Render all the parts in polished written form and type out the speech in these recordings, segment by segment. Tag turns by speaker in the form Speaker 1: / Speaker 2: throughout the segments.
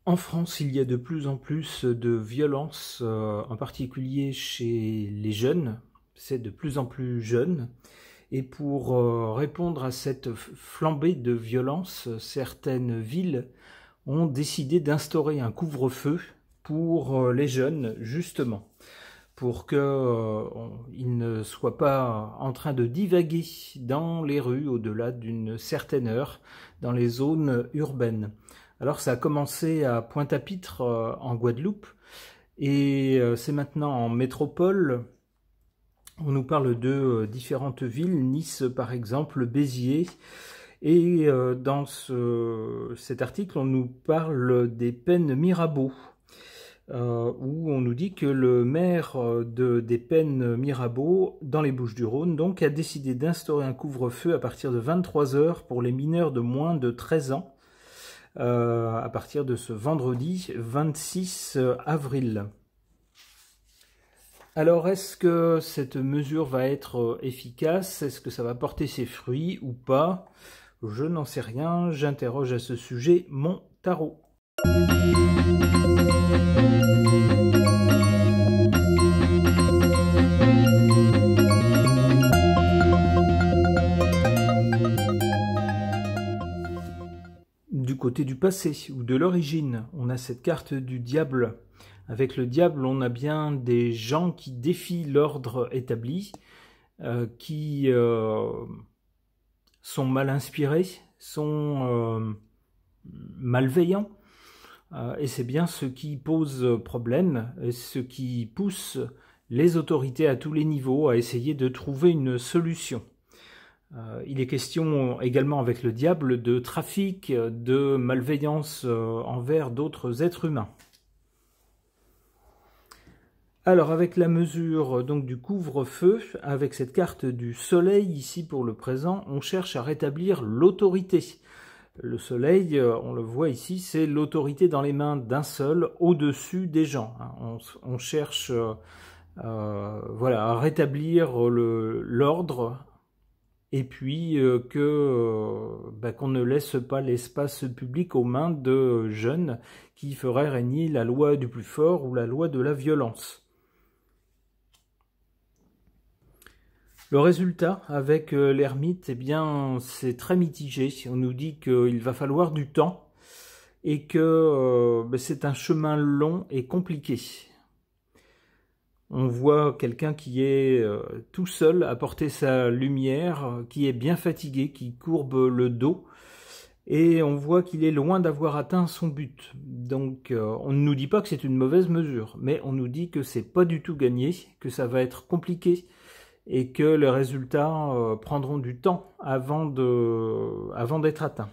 Speaker 1: En France, il y a de plus en plus de violences, en particulier chez les jeunes. C'est de plus en plus jeune. Et pour répondre à cette flambée de violence, certaines villes ont décidé d'instaurer un couvre-feu pour les jeunes, justement, pour qu'ils ne soient pas en train de divaguer dans les rues au-delà d'une certaine heure, dans les zones urbaines. Alors ça a commencé à Pointe-à-Pitre en Guadeloupe, et c'est maintenant en métropole. On nous parle de différentes villes, Nice par exemple, Béziers, et dans cet article on nous parle des Pennes Mirabeau, où on nous dit que le maire des Pennes Mirabeau, dans les Bouches-du-Rhône, donc, a décidé d'instaurer un couvre-feu à partir de 23 h pour les mineurs de moins de 13 ans, à partir de ce vendredi 26 avril. Alors, est-ce que cette mesure va être efficace? Est-ce que ça va porter ses fruits ou pas? Je n'en sais rien, j'interroge à ce sujet mon tarot. Du côté du passé ou de l'origine, on a cette carte du diable. Avec le diable, on a bien des gens qui défient l'ordre établi, qui sont mal inspirés, sont malveillants, et c'est bien ce qui pose problème, et ce qui pousse les autorités à tous les niveaux à essayer de trouver une solution. Il est question également avec le diable de trafic, de malveillance envers d'autres êtres humains. Alors avec la mesure donc du couvre-feu, avec cette carte du soleil ici pour le présent, on cherche à rétablir l'autorité. Le soleil, on le voit ici, c'est l'autorité dans les mains d'un seul, au-dessus des gens. On cherche voilà, à rétablir l'ordre, et puis qu'on ne laisse pas l'espace public aux mains de jeunes qui feraient régner la loi du plus fort ou la loi de la violence. Le résultat avec l'ermite, eh bien, c'est très mitigé. On nous dit qu'il va falloir du temps et que c'est un chemin long et compliqué. On voit quelqu'un qui est tout seul à porter sa lumière, qui est bien fatigué, qui courbe le dos, et on voit qu'il est loin d'avoir atteint son but. Donc on ne nous dit pas que c'est une mauvaise mesure, mais on nous dit que c'est pas du tout gagné, que ça va être compliqué, et que les résultats prendront du temps avant d'être atteints.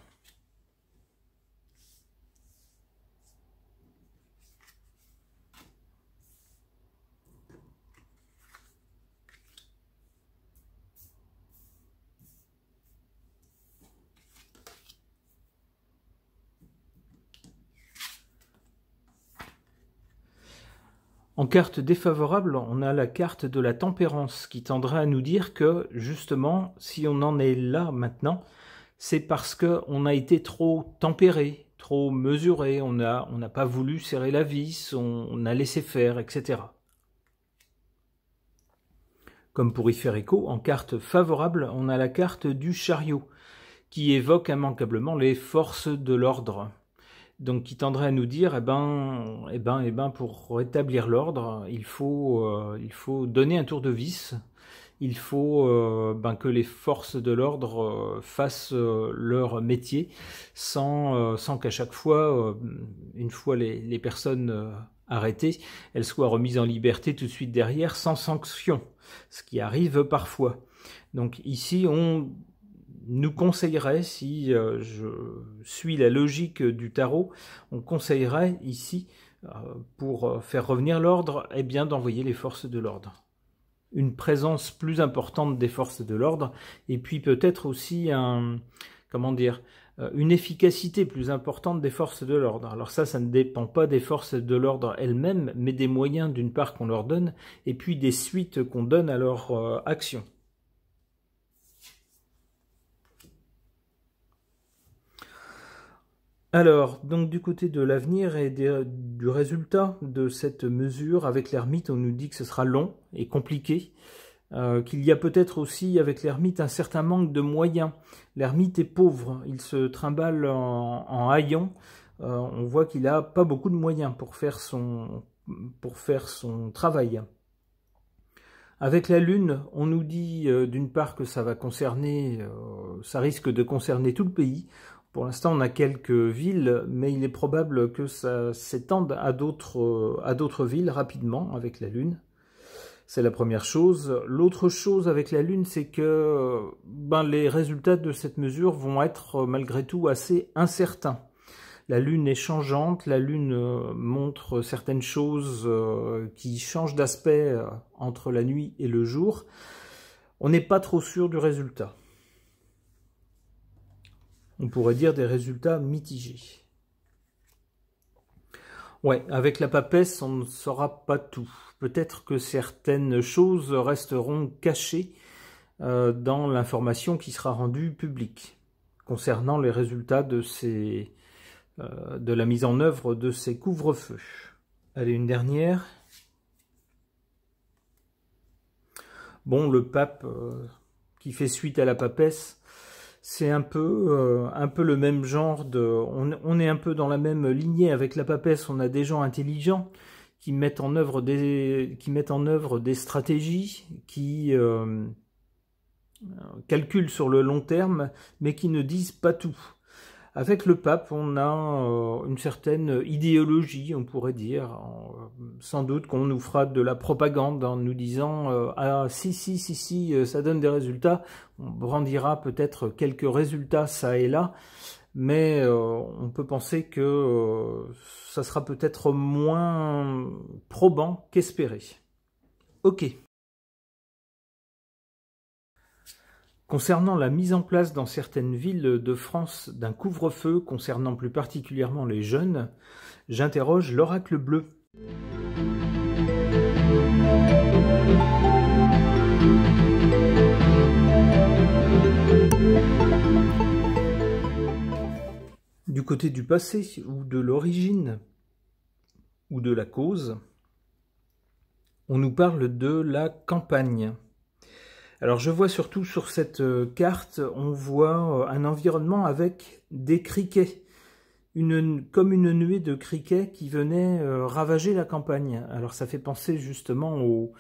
Speaker 1: En carte défavorable, on a la carte de la tempérance qui tendrait à nous dire que, justement, si on en est là maintenant, c'est parce qu'on a été trop tempéré, trop mesuré, on n'a pas voulu serrer la vis, on a laissé faire, etc. Comme pour y faire écho, en carte favorable, on a la carte du chariot, qui évoque immanquablement les forces de l'ordre. Donc qui tendrait à nous dire, pour rétablir l'ordre, il faut donner un tour de vis, il faut que les forces de l'ordre fassent leur métier, sans qu'à chaque fois, une fois les personnes arrêtées, elles soient remises en liberté tout de suite derrière, sans sanction, ce qui arrive parfois. Donc ici, on nous conseillerait, si je suis la logique du tarot, on conseillerait ici, pour faire revenir l'ordre, eh bien d'envoyer les forces de l'ordre. Une présence plus importante des forces de l'ordre, et puis peut-être aussi une efficacité plus importante des forces de l'ordre. Alors ça ne dépend pas des forces de l'ordre elles-mêmes, mais des moyens d'une part qu'on leur donne, et puis des suites qu'on donne à leur action. Alors, donc du côté de l'avenir et du résultat de cette mesure, avec l'ermite, on nous dit que ce sera long et compliqué, qu'il y a peut-être aussi avec l'ermite un certain manque de moyens. L'ermite est pauvre, il se trimballe en haillons, on voit qu'il n'a pas beaucoup de moyens pour faire son travail. Avec la Lune, on nous dit d'une part que ça va concerner, ça risque de concerner tout le pays. Pour l'instant, on a quelques villes, mais il est probable que ça s'étende à d'autres villes rapidement avec la Lune. C'est la première chose. L'autre chose avec la Lune, c'est que les résultats de cette mesure vont être malgré tout assez incertains. La Lune est changeante, la Lune montre certaines choses qui changent d'aspect entre la nuit et le jour. On n'est pas trop sûr du résultat. On pourrait dire des résultats mitigés. Ouais, avec la papesse, on ne saura pas tout. Peut-être que certaines choses resteront cachées dans l'information qui sera rendue publique concernant les résultats de la mise en œuvre de ces couvre-feux. Allez, une dernière. Bon, le pape qui fait suite à la papesse, c'est un peu le même genre de... On est un peu dans la même lignée avec la papesse. On a des gens intelligents qui mettent en œuvre des stratégies, qui calculent sur le long terme, mais qui ne disent pas tout. Avec le pape, on a une certaine idéologie, on pourrait dire, sans doute qu'on nous fera de la propagande en nous disant « Ah si, ça donne des résultats », on brandira peut-être quelques résultats ça et là, mais on peut penser que ça sera peut-être moins probant qu'espéré. Ok. Concernant la mise en place dans certaines villes de France d'un couvre-feu concernant plus particulièrement les jeunes, j'interroge l'oracle bleu. Du côté du passé ou de l'origine ou de la cause, on nous parle de la campagne. Alors je vois surtout sur cette carte, on voit un environnement avec des criquets, comme une nuée de criquets qui venaient ravager la campagne. Alors ça fait penser justement aux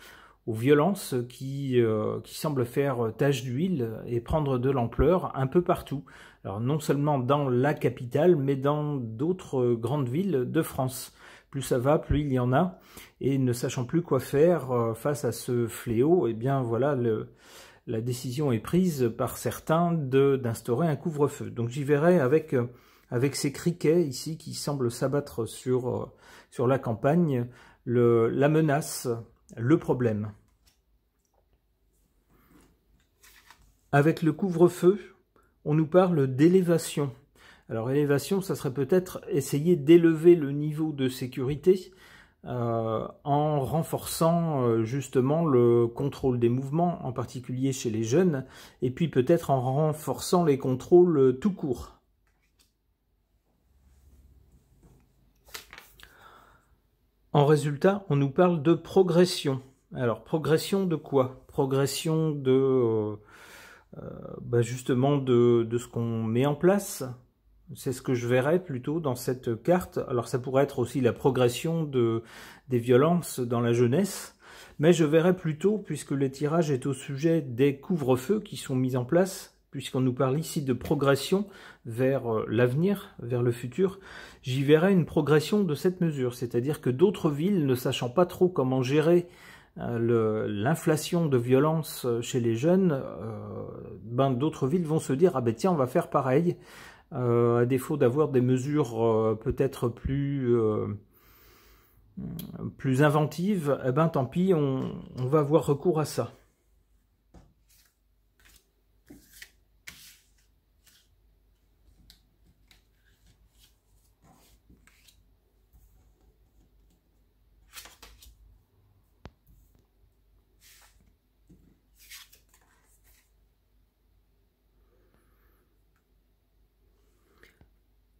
Speaker 1: violences qui semblent faire tache d'huile et prendre de l'ampleur un peu partout. Alors non seulement dans la capitale, mais dans d'autres grandes villes de France. Plus ça va, plus il y en a. Et ne sachant plus quoi faire face à ce fléau, eh bien voilà, la décision est prise par certains d'instaurer un couvre-feu. Donc j'y verrai avec ces criquets ici qui semblent s'abattre sur la campagne, la menace, le problème. Avec le couvre-feu, on nous parle d'élévation. Alors élévation, ça serait peut-être essayer d'élever le niveau de sécurité en renforçant justement le contrôle des mouvements, en particulier chez les jeunes, et puis peut-être en renforçant les contrôles tout court. En résultat, on nous parle de progression. Alors, progression de quoi? Progression de justement de ce qu'on met en place. C'est ce que je verrais plutôt dans cette carte. Alors ça pourrait être aussi la progression des violences dans la jeunesse, mais je verrais plutôt, puisque le tirage est au sujet des couvre-feux qui sont mis en place, puisqu'on nous parle ici de progression vers l'avenir, vers le futur, j'y verrais une progression de cette mesure, c'est-à-dire que d'autres villes, ne sachant pas trop comment gérer l'inflation de violence chez les jeunes, d'autres villes vont se dire « Ah ben tiens, on va faire pareil ». À défaut d'avoir des mesures peut-être plus inventives, eh ben tant pis, on va avoir recours à ça.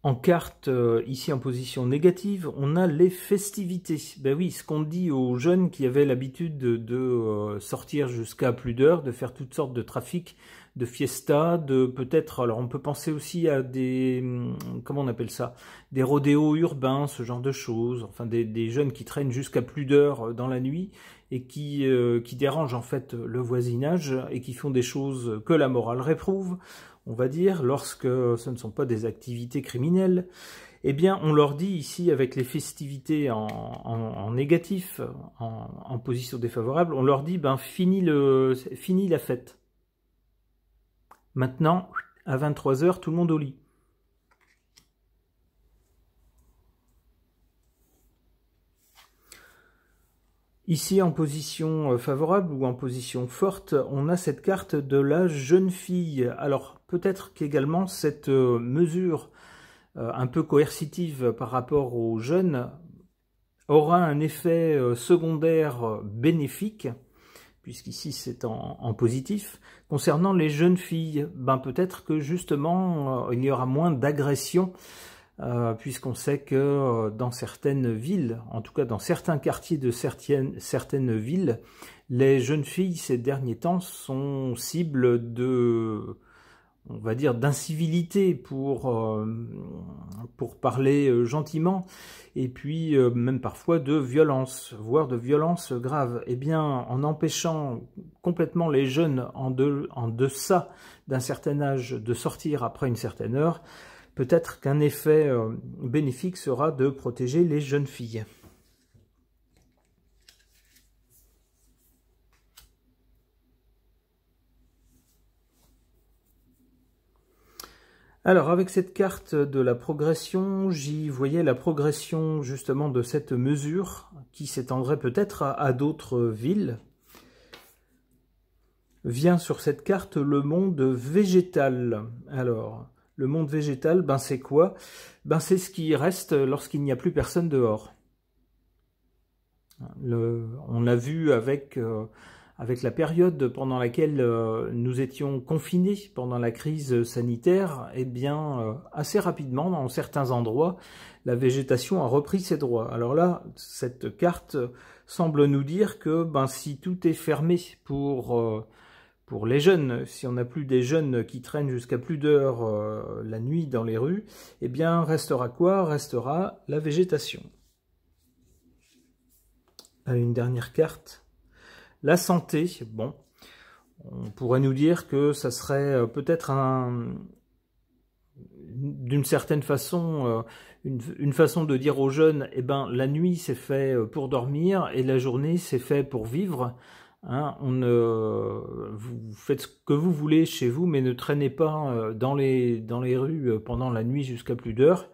Speaker 1: En carte, ici en position négative, on a les festivités. Ben oui, ce qu'on dit aux jeunes qui avaient l'habitude de sortir jusqu'à plus d'heures, de faire toutes sortes de trafics, de fiestas, de peut-être, alors on peut penser aussi à des, comment on appelle ça, des rodéos urbains, ce genre de choses, enfin des jeunes qui traînent jusqu'à plus d'heures dans la nuit et qui dérangent en fait le voisinage et qui font des choses que la morale réprouve, on va dire, lorsque ce ne sont pas des activités criminelles. Eh bien, on leur dit ici, avec les festivités en négatif, en position défavorable, on leur dit, ben, fini la fête. Maintenant, à 23 h, tout le monde au lit. Ici, en position favorable ou en position forte, on a cette carte de la jeune fille. Alors, peut-être qu'également, cette mesure un peu coercitive par rapport aux jeunes aura un effet secondaire bénéfique, puisqu'ici c'est en positif. Concernant les jeunes filles, ben peut-être que justement il y aura moins d'agressions, puisqu'on sait que dans certaines villes, en tout cas dans certains quartiers de certaines villes, les jeunes filles ces derniers temps sont cibles de, on va dire, d'incivilité pour parler gentiment, et puis même parfois de violence, voire de violence grave. Eh bien, en empêchant complètement les jeunes en deçà d'un certain âge de sortir après une certaine heure, peut-être qu'un effet bénéfique sera de protéger les jeunes filles. Alors, avec cette carte de la progression, j'y voyais la progression justement de cette mesure qui s'étendrait peut-être à d'autres villes. Vient sur cette carte le monde végétal. Alors, le monde végétal, ben c'est quoi? Ben c'est ce qui reste lorsqu'il n'y a plus personne dehors. On l'a vu avec la période pendant laquelle nous étions confinés pendant la crise sanitaire, eh bien, assez rapidement, dans certains endroits, la végétation a repris ses droits. Alors là, cette carte semble nous dire que ben, si tout est fermé pour les jeunes, si on n'a plus des jeunes qui traînent jusqu'à plus d'heures la nuit dans les rues, eh bien, restera quoi? Restera la végétation. Une dernière carte. La santé, bon, on pourrait nous dire que ça serait peut-être d'une certaine façon, une façon de dire aux jeunes, eh ben, la nuit c'est fait pour dormir et la journée c'est fait pour vivre. Hein, vous faites ce que vous voulez chez vous, mais ne traînez pas dans les rues pendant la nuit jusqu'à plus d'heures.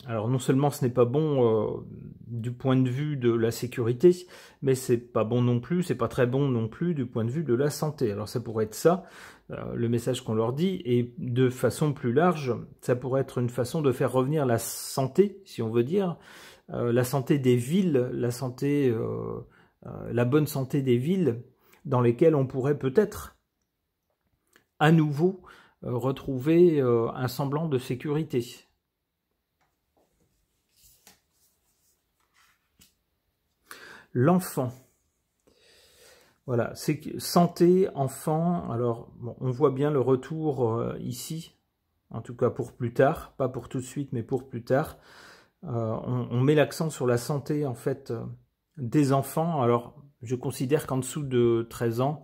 Speaker 1: Alors non seulement ce n'est pas bon du point de vue de la sécurité, mais c'est pas bon non plus, c'est pas très bon non plus du point de vue de la santé. Alors ça pourrait être ça, le message qu'on leur dit, et de façon plus large, ça pourrait être une façon de faire revenir la santé, si on veut dire, la santé des villes, la bonne santé des villes, dans lesquelles on pourrait peut-être à nouveau retrouver un semblant de sécurité. L'enfant. Voilà, c'est santé, enfant. Alors, bon, on voit bien le retour ici, en tout cas pour plus tard, pas pour tout de suite, mais pour plus tard. On met l'accent sur la santé, en fait, des enfants. Alors, je considère qu'en dessous de 13 ans,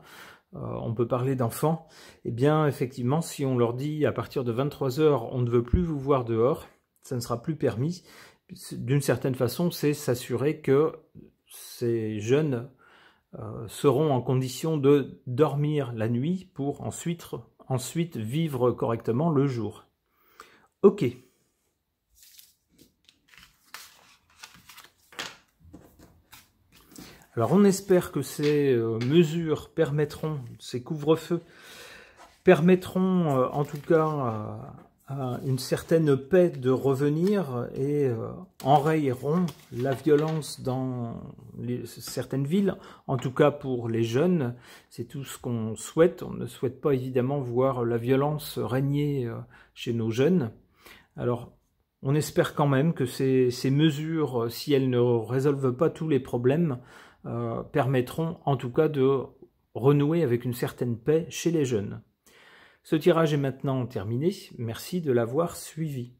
Speaker 1: on peut parler d'enfants. Eh bien, effectivement, si on leur dit à partir de 23 h, on ne veut plus vous voir dehors, ça ne sera plus permis. D'une certaine façon, c'est s'assurer que ces jeunes seront en condition de dormir la nuit pour ensuite vivre correctement le jour. Ok. Alors on espère que ces mesures permettront, ces couvre-feux, permettront en tout cas à une certaine paix de revenir et enrayeront la violence dans certaines villes, en tout cas pour les jeunes. C'est tout ce qu'on souhaite. On ne souhaite pas évidemment voir la violence régner chez nos jeunes. Alors, on espère quand même que ces mesures, si elles ne résolvent pas tous les problèmes, permettront en tout cas de renouer avec une certaine paix chez les jeunes. Ce tirage est maintenant terminé. Merci de l'avoir suivi.